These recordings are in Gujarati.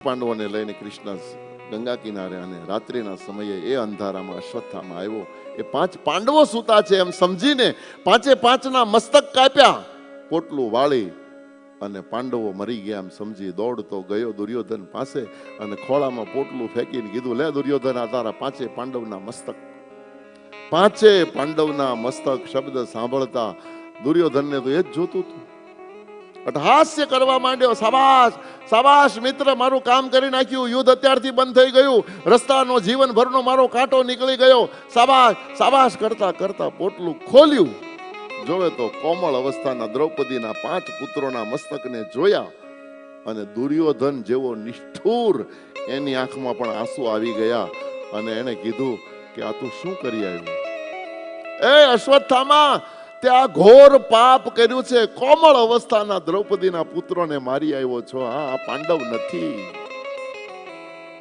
પાંડવોને લઈને કૃષ્ણ ગંગા કિનારે અને રાત્રિના સમયે એ અંધારામાં અશ્વત્થામાં આવ્યો. એ 5 પાંડવો સૂતા છે એમ સમજીને 5 મસ્તક કાપ્યા, પોટલું વાળી અને પાંડવો મરી ગયા એમ સમજી દોડતો ગયો દુર્યોધન પાસે અને ખોળામાં પોટલું ફેંકીને કીધું, લે દુર્યોધન, આ તારા 5 પાંડવના મસ્તક. 5 પાંડવના મસ્તક શબ્દ સાંભળતા દુર્યોધનને તો એ જ જોતું હતું. હાસ્ય કરવા માંડ્યો. શાબાશ શાબાશ મિત્ર, મારું કામ કરી નાખ્યું, યુદ્ધ અત્યારથી બંધ થઈ ગયું, રસ્તાનો જીવનભરનો મારો કાંટો નીકળી ગયો, શાબાશ શાબાશ કરતા કરતા પોટલું ખોલ્યું. જોવે તો કોમળ અવસ્થાના દ્રૌપદીના 5 પુત્રોના મસ્તકને જોયા અને દુર્યોધન જેવો નિષ્ઠુર, એની આંખમાં પણ આંસુ આવી ગયા અને એને કીધું કે આ તું શું કરી આવ્યું? એ અશ્વત્થામા, તે આ ઘોર પાપ કર્યું છે, કોમળ અવસ્થાના દ્રૌપદીના પુત્રોને મારી આવ્યો છો. આ પાંડવ નથી,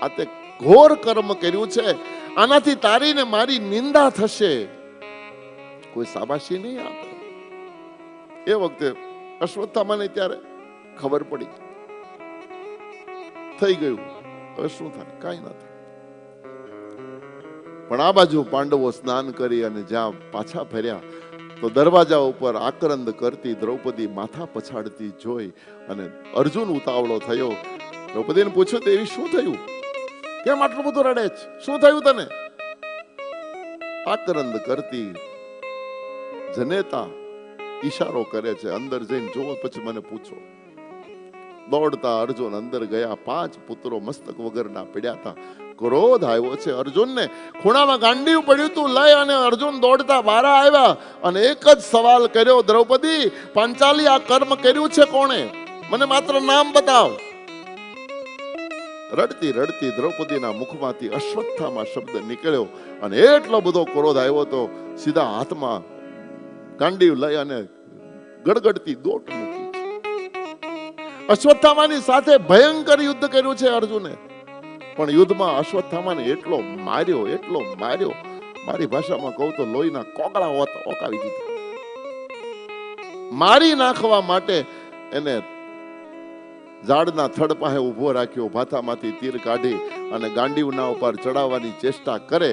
આ તે ઘોર કર્મ કર્યું છે, આનાથી તારી ને મારી નિંદા થશે, કોઈ શાબાશી નહીં આપે. એ વખતે અશ્વત્થામાને ત્યારે ખબર પડી, થઈ ગયું, હવે શું થાય? કાંઈ ના થાય. પણ આ બાજુ પાંડવો સ્નાન કરી અને જ્યાં પાછા ફર્યા તો દરવાજા ઉપર આક્રંદ કરતી દ્રૌપદી માથા પછાડતી જોઈ અને અર્જુન ઉતાવળો થયો. દ્રૌપદીને પૂછ્યું, દેવી શું થયું? કેમ આટલું બધું રડે છે? શું થયું તને? આક્રંદ કરતી જનેતા ઈશારો કરે છે, અંદર જઈને જોવો પછી મને પૂછો. દોડતા અર્જુન અંદર ગયા. 5 પુત્રો મસ્તક વગરના પડ્યા હતા. ક્રોધ આવ્યો છે અર્જુનને. ખૂણામાં ગાંડિયું પડ્યું હતું, લઈ અને અર્જુન દોડતા બહાર આવ્યા અને એક જ સવાલ કર્યો, દ્રૌપદી, પાંચાલી, આ કર્મ કર્યું છે કોણે? મને માત્ર નામ બતાવ. રડતી રડતી દ્રૌપદીના મુખમાંથી અશ્વત્થામા શબ્દ નીકળ્યો અને એટલો બધો ક્રોધ આવ્યો તો સીધા હાથમાં ગાંડિયું લઈ અને ગડગડતી દોટ મૂકી. અશ્વત્થામાની સાથે ભયંકર યુદ્ધ કર્યું છે અર્જુને, પણ યુદ્ધમાં અશ્વત્થામાને એટલો માર્યો, મારી ભાષામાં કહું તો લોહીના કોગળા ઓકાવી દીધા. મારી નાખવા માટે એને ઝાડના થડ પાસે ઉભો રાખ્યો, ભાથામાંથી તીર કાઢી અને ગાંડીવના ઉપર ચડાવવાની ચેષ્ટા કરે.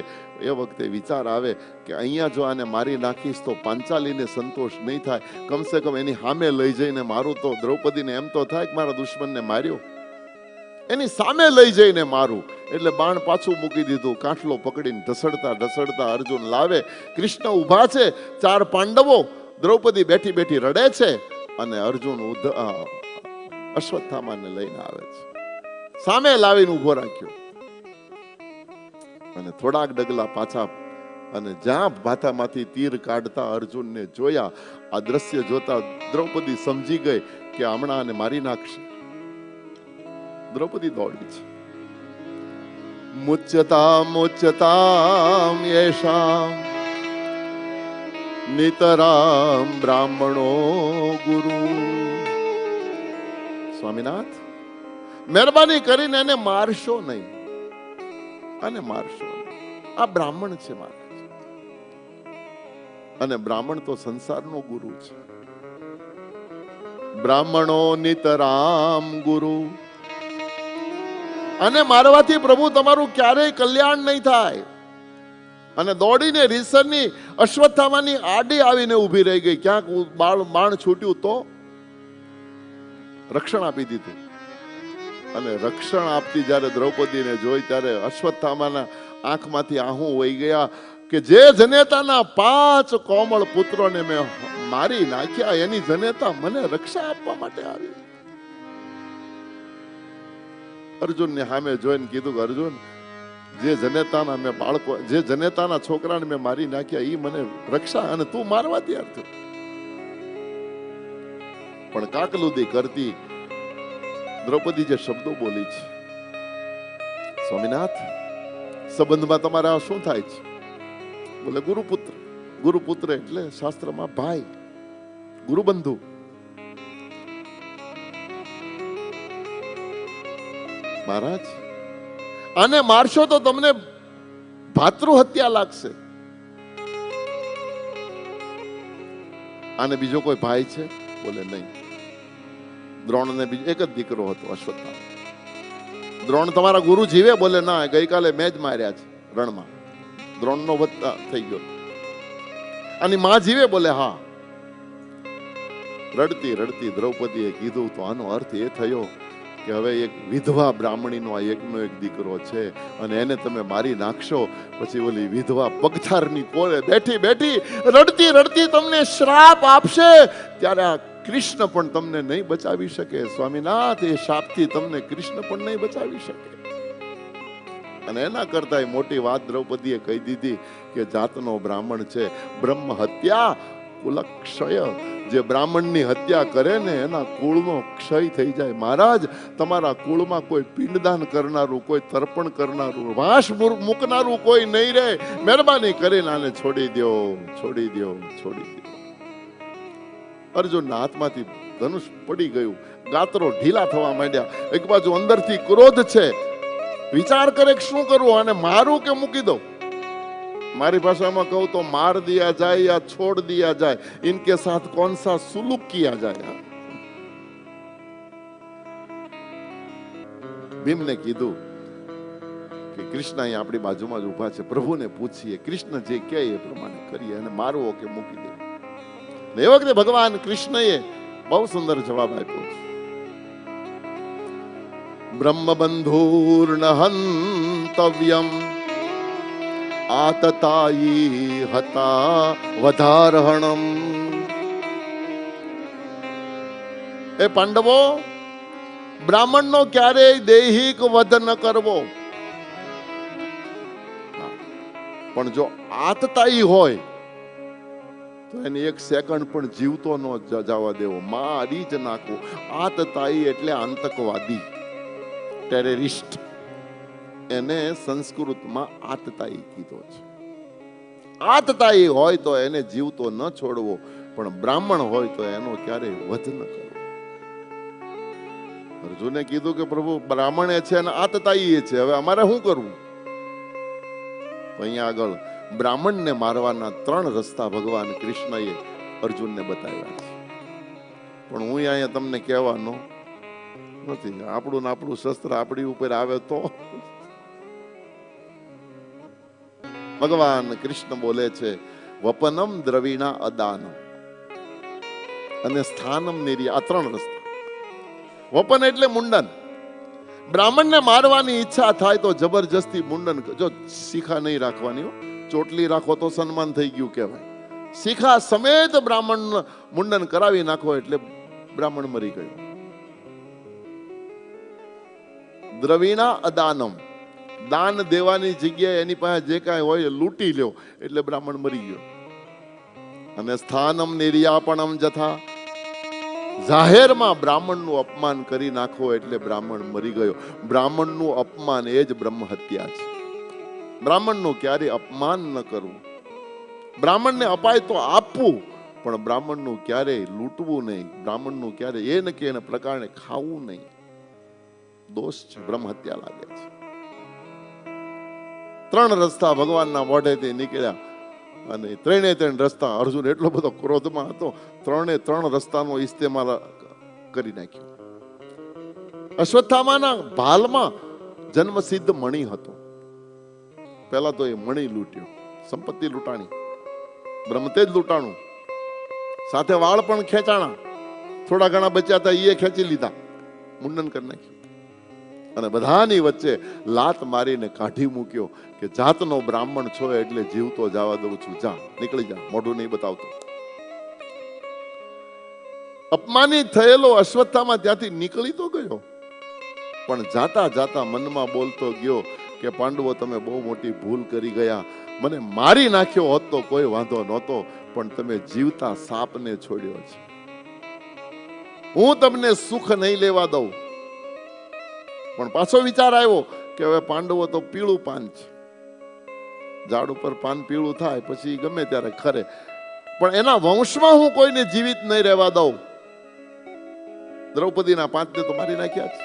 એ વખતે વિચાર આવે કે અહીંયા જો આને મારી નાખીશ તો પાંચાલીને સંતોષ નહીં થાય, કમસે કમ એની સામે લઈ જઈને મારું તો દ્રૌપદીને એમ તો થાય કે મારા દુશ્મનને માર્યો, એની સામે લઈ જઈને મારું. એટલે બાણ પાછું મૂકી દીધું. કાંઠલો પકડીને ઢસડતા ઢસડતા અર્જુન લાવે. કૃષ્ણ ઊભા છે, 4 પાંડવો, દ્રૌપદી બેઠી બેઠી રડે છે અને અર્જુન અશ્વત્થામાને લઈને આવે છે. સામે લાવીને ઊભો રાખ્યો અને થોડાક ડગલા પાછા અને જ્યાં ભાથામાંથી તીર કાઢતા અર્જુનને જોયા. આ દ્રશ્ય જોતા દ્રૌપદી સમજી ગઈ કે હમણાં આને મારી નાખશે. દ્રૌપદી દોડી છે. મુચ્યતામ યેષામ નિતરામ બ્રાહ્મણો ગુરુ. સ્વામિનાથ, મહેરબાની કરીને એને મારશો નહીં, અને મારશો નહીં. આ બ્રાહ્મણ છે મહારાજ, અને બ્રાહ્મણ તો સંસારનો ગુરુ છે. બ્રાહ્મણો નિતરામ ગુરુ. અને મારવાથી પ્રભુ તમારું ક્યારેય કલ્યાણ નહીં થાય. અને દોડીને રીસરની અશ્વત્થામાની આડી આવીને ઊભી રહી ગઈ. ક્યાંક બાણ છૂટ્યું તો રક્ષણ આપી દીધું. અને રક્ષણ આપતી જ્યારે દ્રૌપદીને જોઈ ત્યારે અશ્વત્થામાના આંખમાંથી આંસુ વહી ગયા કે જે જનેતાના 5 કોમળ પુત્રોને મેં મારી નાખ્યા, એની જનેતા મને રક્ષા આપવા માટે આવી. અર્જુનને સામે જોઈને કીધું કે અર્જુન, જે જનેતાના મેં બાળકો, જે જનેતાના છોકરાને મેં મારી નાખ્યા, એ મને રક્ષા, અને તું મારવા તૈયાર થયો. પણ કાકલુદી કરતી દ્રૌપદી જે શબ્દો બોલી છે, સ્વામિનાથ, સંબંધમાં તમારે આ શું થાય છે? બોલે ગુરુપુત્ર. ગુરુપુત્ર એટલે શાસ્ત્રમાં ભાઈ, ગુરુબંધુ. મહારાજ, આને મારશો તો તમને ભાતૃ હત્યા લાગશે. આને બીજો કોઈ ભાઈ છે? બોલે નહીં. દ્રોણને બીજો એક જ દીકરો હતો, અશ્વત્થામા. દ્રોણ તમારા ગુરુ જીવે? બોલે ના, ગઈકાલે મેં જ માર્યા છે રણમાં. દ્રોણનો વધ થઈ ગયો. અને માં જીવે? બોલે હા. રડતી રડતી દ્રૌપદીએ કીધું તો આનો અર્થ એ થયો કે હવે એક વિધવા બ્રાહ્મણીનો આ એકનો એક દીકરો છે અને એને તમે મારી નાખશો, પછી ઓલી વિધવા પગથારની કોરે બેઠી બેઠી રડતી રડતી તમને શ્રાપ આપશે, ત્યારે આ કૃષ્ણ પણ તમને નહીં બચાવી શકે. સ્વામીનાથ, એ શાપથી તમને કૃષ્ણ પણ નહીં બચાવી શકે. અને એના કરતા મોટી વાત દ્રૌપદીએ કહી દીધી કે જાતનો બ્રાહ્મણ છે, બ્રહ્મ હત્યા કુલક્ષય. જે બ્રાહ્મણની હત્યા કરે ને એના કુળનો ક્ષય થઈ જાય. મહારાજ, તમારા કુળમાં કોઈ પિંડદાન કરનારું, કોઈ તર્પણ કરનારું, વાસ મૂકનારું કોઈ નહીં રહે. મહેરબાની કરીને આને છોડી દો, છોડી દો, છોડી દો. અર્જુનના હાથમાંથી ધનુષ પડી ગયું. ગાત્રો ઢીલા થવા માંડ્યા. એક બાજુ અંદરથી ક્રોધ છે, વિચાર કરે કે શું કરવું, આને મારું કે મૂકી દઉં. મારી ભાષામાં કહું તો માર દિયા જાય યા છોડ દિયા જાય, ઇનકે સાથ કौन सा सुलूक किया जाए. ભીમને કીધું કે કૃષ્ણ અહીં આપણી બાજુમાં જ ઉભા છે, પ્રભુને પૂછીએ, કૃષ્ણ જે કહે એ પ્રમાણે કરીએ, અને મારવો કે મૂકી દે. એ વખતે ભગવાન કૃષ્ણએ બહુ સુંદર જવાબ આપ્યો છે. બ્રહ્મબંધુર્ન હંતવ્યમ આતતાયી હતા વધારહણમ. એ પાંડવો, બ્રાહ્મણનો ક્યારેય દૈહિક વધ ન કરવો, પણ જો આતતાયી હોય તો એને એક સેકન્ડ પણ જીવતો ન જવા દેવો, મારી જ નાખવો. આતતાયી એટલે આતંકવાદી, ટેરરિસ્ટ. એને સંસ્કૃતમાં આતતાયી કીધો છે. આતતાયી હોય તો એને જીવતો ન છોડવો, પણ બ્રાહ્મણ હોય તો એનો ક્યારેય વધ ન કરવો. અર્જુને કીધું કે પ્રભુ, બ્રાહ્મણ એ છે અને આતતાયી છે, હવે અમારે શું કરવું? અહીંયા આગળ બ્રાહ્મણને મારવાના 3 રસ્તા ભગવાન કૃષ્ણએ અર્જુનને બતાવ્યા છે. પણ હું અહીંયા તમને કહેવાનો નથી. આપણું શસ્ત્ર આપણી ઉપર આવે તો. ભગવાન કૃષ્ણ બોલે છે, વપનમ દ્રવિણા અદાનમ અને સ્થાનમ નિર્ય. આ 3 રસ્તા. વપન એટલે મુંડન. બ્રાહ્મણને મારવાની ઈચ્છા થાય તો જબરજસ્તી મુંડન. જો શિખા નહીં રાખવાની, ચોટલી રાખો તો સન્માન થઈ ગયું કહેવાય. શિખા સમેત બ્રાહ્મણ મુંડન કરાવી નાખો એટલે બ્રાહ્મણ મરી ગયો. દ્રવિણા અદાનમ, દાન દેવાની જગ્યાએ એની પાસે જે કાંઈ હોય લૂંટી લ્યો એટલે બ્રાહ્મણ મરી ગયો. અને સ્થાનમ નિર્યાપણમ જથા, જાહેરમાં બ્રાહ્મણનું અપમાન કરી નાખો એટલે બ્રાહ્મણ મરી ગયો. બ્રાહ્મણનું અપમાન એ જ બ્રહ્મ હત્યા છે. બ્રાહ્મણનું ક્યારે અપમાન ન કરવું. બ્રાહ્મણને અપાય તો આપવું, પણ બ્રાહ્મણનું ક્યારેય લૂંટવું નહીં. બ્રાહ્મણનું ક્યારે એ ન કે એને પ્રકારને ખાવું નહીં. દોષ છે, બ્રહ્મ હત્યા લાગે છે. 3 રસ્તા ભગવાનના મોઢેથી નીકળ્યા અને 3 રસ્તા. અર્જુન એટલો બધો ક્રોધમાં હતો, 3 રસ્તાનો ઇસ્તેમાલ કરી નાખ્યો. અશ્વત્થામાના ભાલમાં જન્મસિદ્ધ મણિ હતો. પહેલા તો એ મણિ લૂંટ્યો, સંપત્તિ લૂંટાણી, બ્રહ્મતેજ લૂંટાણું, સાથે વાળ પણ ખેંચાણા. થોડા ઘણા બચ્યા હતા એ ખેંચી લીધા, મુંડન કરી નાખ્યું. અને બધાની વચ્ચે લાત મારીને કાઢી મૂક્યો કે જાતનો બ્રાહ્મણ છો એટલે જીવતો જવા દઉં છું, જા, નીકળી જા, મોઢું નહીં બતાવતો. અપમાનિત થયેલો અશ્વત્થામા ત્યાંથી નીકળી તો ગયો, પણ જાતા જાતા મનમાં બોલતો ગયો કે પાંડવો, તમે બહુ મોટી ભૂલ કરી ગયા. મને મારી નાખ્યો હોત તો કોઈ વાંધો નહોતો, પણ તમે જીવતા સાપને છોડ્યો છે. હું તમને સુખ નહીં લેવા દઉં. પણ પાછો વિચાર આવ્યો કે હવે પાંડવો તો પીળું પાન છે, ઝાડ ઉપર પાન પીળું થાય પછી ગમે ત્યારે ખરે, પણ એના વંશમાં હું કોઈને જીવિત નહીં રહેવા દઉં. દ્રૌપદીના 5 તો મારી નાખ્યા છે.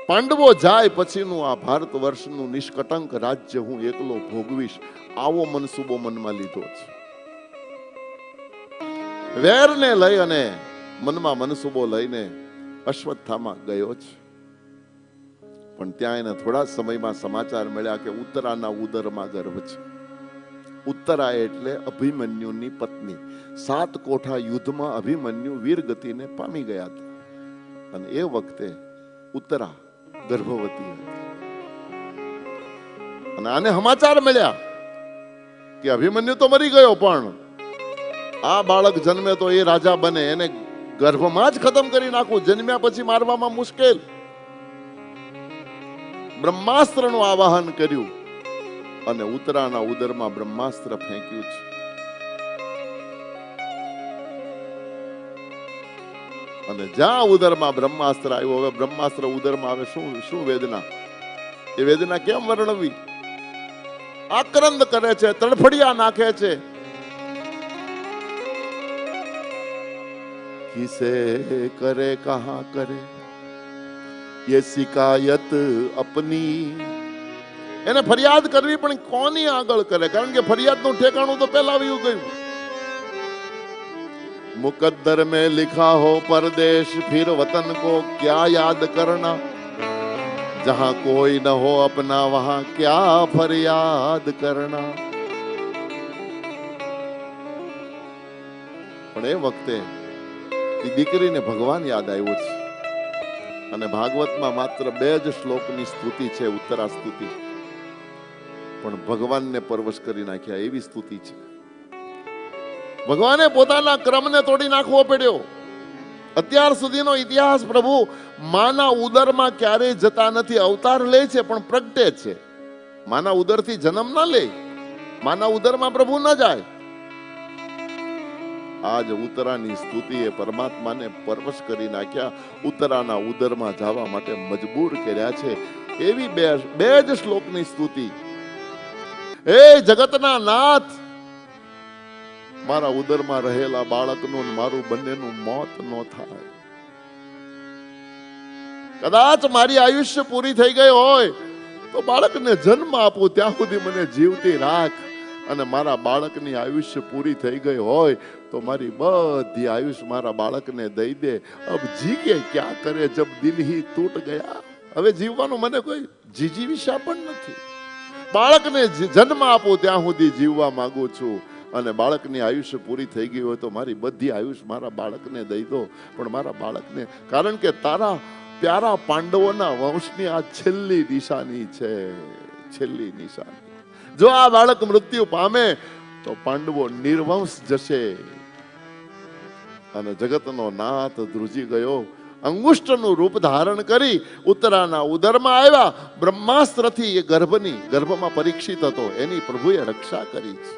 પાંડવો જાય પછીનું આ ભારત વર્ષનું નિષ્કટંક રાજ્ય હું એકલો ભોગવીશ, આવો મનસુબો મનમાં લીધો છે. વેરને લઈ અને મનમાં મનસુબો લઈને અશ્વત્થામા ગયો છે. પણ ત્યાં એને થોડા સમયમાં સમાચાર મળ્યા કે ઉત્તરાના ઉદરમાં ગર્ભ છે. ઉત્તરા એટલે અભિમન્યુની પત્ની. 7 કોઠા યુદ્ધમાં અભિમન્યુ વીરગતિને પામી ગયા હતા અને એ વખતે ઉત્તરા ગર્ભવતી હતી. અને આને સમાચાર મળ્યા કે અભિમન્યુ તો મરી ગયો, પણ આ બાળક જન્મે તો એ રાજા બને, એને ગર્ભમાં જ ખતમ કરી નાખવું, જન્મ્યા પછી મારવામાં મુશ્કેલ. બ્રહ્માસ્ત્રનું આવાહન કર્યું અને ઉત્તરાના ઉદરમાં બ્રહ્માસ્ત્ર ફેંક્યું છે. અને જ્યાં ઉદરમાં બ્રહ્માસ્ત્ર આવ્યું, હવે બ્રહ્માસ્ત્ર ઉદરમાં આવે, શું વેદના, એ વેદના કેમ વર્ણવી? આક્રંદ કરે છે, તડફડિયા નાખે છે. કિસે કરે કહા કરે ये शिकायत अपनी. એને ફરિયાદ કરવી પણ કોની આગળ કરે? કારણ કે ફરિયાદનું ઠેકાણું તો પહેલા આવ્યું ગયું. मुकद्दर में लिखा हो परदेश फिर वतन को क्या याद करना, जहां कोई न हो अपना वहां क्या फरियाद करना. પણ એ વખતે એ દીકરીને ભગવાન યાદ આવ્યો છે અને ભાગવતમાં માત્ર 2 જ શ્લોકની સ્તુતિ છે, ઉત્તરા સ્તુતિ, પણ ભગવાનને પરવશ કરી નાખ્યા એવી સ્તુતિ છે. ભગવાને પોતાના ક્રમને તોડી નાખવો પડ્યો. અત્યાર સુધીનો ઇતિહાસ પ્રભુ માના ઉદરમાં ક્યારેય જતા નથી. અવતાર લે છે પણ પ્રગટે છે. માના ઉદરથી જન્મ ના લે, માના ઉદરમાં પ્રભુ ન જાય. આજ ઉત્તરાની સ્તુતિએ પરમાત્માને પરવશ કરી નાખ્યા, ઉત્તરાના ઉદરમાં જવા માટે મજબૂર કર્યા છે. એવી બે જ શ્લોકની સ્તુતિ. હે જગતના નાથ, મારા ઉદરમાં રહેલા બાળકનું મારું બંનેનું મોત ન થાય. કદાચ મારી આયુષ્ય પૂરી થઈ ગઈ હોય તો બાળકને જન્મ આપું, ત્યાં સુધી મને જીવતી રાખ. અને મારા બાળકની આયુષ્ય પૂરી થઈ ગઈ હોય તો મારી બધી આયુષ મારા બાળકને દઈ દે. અબ જીગે ક્યાં કરે જબ દિલ હી તૂટ ગયા. હવે જીવવાનું મને કોઈ જીજીવિષા પણ નથી. બાળકને જન્મ આપું ત્યાં સુધી જીવવા માંગુ છું. અને બાળકની આયુષ્ય પૂરી થઈ ગઈ હોય તો મારી બધી આયુષ મારા બાળકને દઈ દો. પણ મારા બાળકને, કારણ કે તારા પ્યારા પાંડવોના વંશની આ છેલ્લી નિશાની છે, છેલ્લી નિશાની. જો આ બાળક મૃત્યુ પામે તો પાંડવો નિર્વંશ જશે. અને જગતનો નાથ ધ્રુજી ગયો. અંગુષ્ઠનું રૂપ ધારણ કરી ઉત્તરાના ઉદરમાં આવ્યા. બ્રહ્માસ્ત્રથી એ ગર્ભમાં પરીક્ષિત હતો, એની પ્રભુએ રક્ષા કરી છે.